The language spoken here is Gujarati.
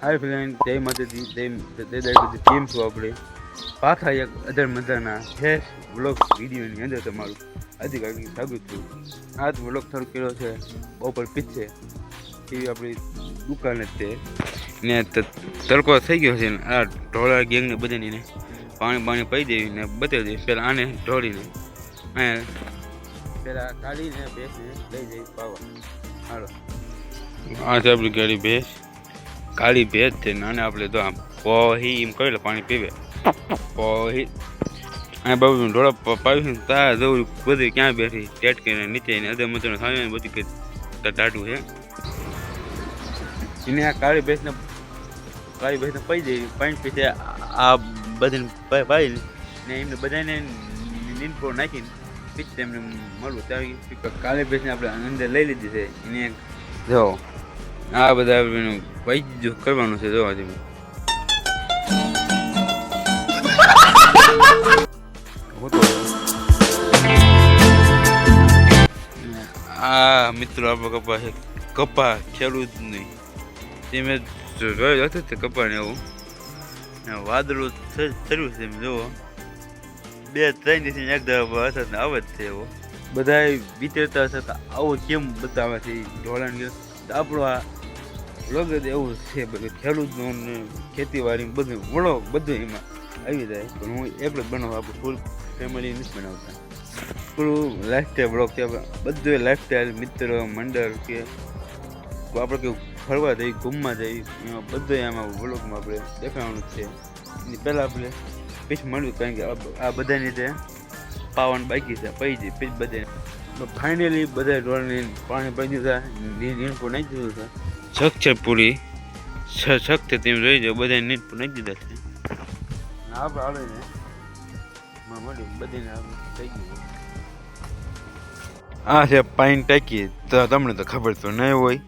હાય ફ્રેન્ડ, જય માતાજી, જય દાદાજી. કેમ છો? આપણે પાછા એક અધર મજાના ફ્રેશ વ્લોગ વિડીયોની અંદર તમારું અધિકારી સ્વાગત છું. આ જ વ્લોગ શરૂ કર્યો છે બપોર પીછે એવી આપણી દુકાન જ છે ને તડકો થઈ ગયો છે ને આ ઢોળા ગેંગને બધાને પાણી પી દેવી ને બતાવી દેવી. પહેલાં આને ઢોળીને પહેલાં કાઢીને ભેંસને લઈ જઈ પાવા. હાલો, આ છે આપણી ગાડી ભેંસ, કાળી ભેંસ છે ને આને આપણે તો આમ પોહી એમ કહી લે પાણી પીવે પોહી. આ બાબુ ઢોળા પાવી તા જવું બધું ક્યાં બેઠી ટેટ કરીને નીચે ને અધર મધર ખાવી બધું કંઈ ટાટું છે એને. આ કાળી ભેંસને પી જઈ પાણી પીછે આ બધાને પાઈ ને એમને બધાને નીંદપો નાખીને પીછે એમને મળવું ત્યારે કાળી ભેંસને આપણે અંદર લઈ લીધી છે એને. જો આ બધા એનું વૈદ્ય કરવાનું છે. જોવા જેવું આ મિત્રો આપણો કપા છે, કપા ખેડૂત નહીં તે મેં જોયું હતું તે કપા ને એવું વાદળું થયું છે. એમ જુઓ 2-3 દિવસની એક ધારા વરસાદ ને આવે જ છે. એવો બધા વિચારતા હશે કે આવું કેમ બતાવે છે ઢોળાણ. આપણો આ લોગ એવું છે બધું ખેડૂતનું ખેતીવાડી બધું વળો બધું એમાં આવી જાય. પણ હું એકલો જ બનાવું, આપણે ફૂલ ફેમિલી નથી બનાવતા. પૂરું લાઈફસ્ટાઈલ બ્લોગ છે બધું, લાઈફસ્ટાઈલ મિત્રો મંડળ કે આપણે કેવું ફરવા જઈએ ઘૂમવા જઈએ એમાં બધું આમાં બ્લોગમાં આપણે દેખાવાનું છે. એની પહેલાં આપણે પીછ મળ્યું કારણ કે આ બધાની જે પાવાનું બાકી છે પી જઈ પીછ બધે. ફાઇનલી બધા ઢોળને પાણી પી દીધા, નીંદપો નાખી દીધું છે. શક છે પૂરી શક છે તેમ જોઈ જાવ બધા નીંદપો નાખી દીધા છે. આપણે હાલે મળ્યું બધીને થઈ ગયું. આ છે પાણી ટાંકી, તો તમને તો ખબર તો નહીં હોય.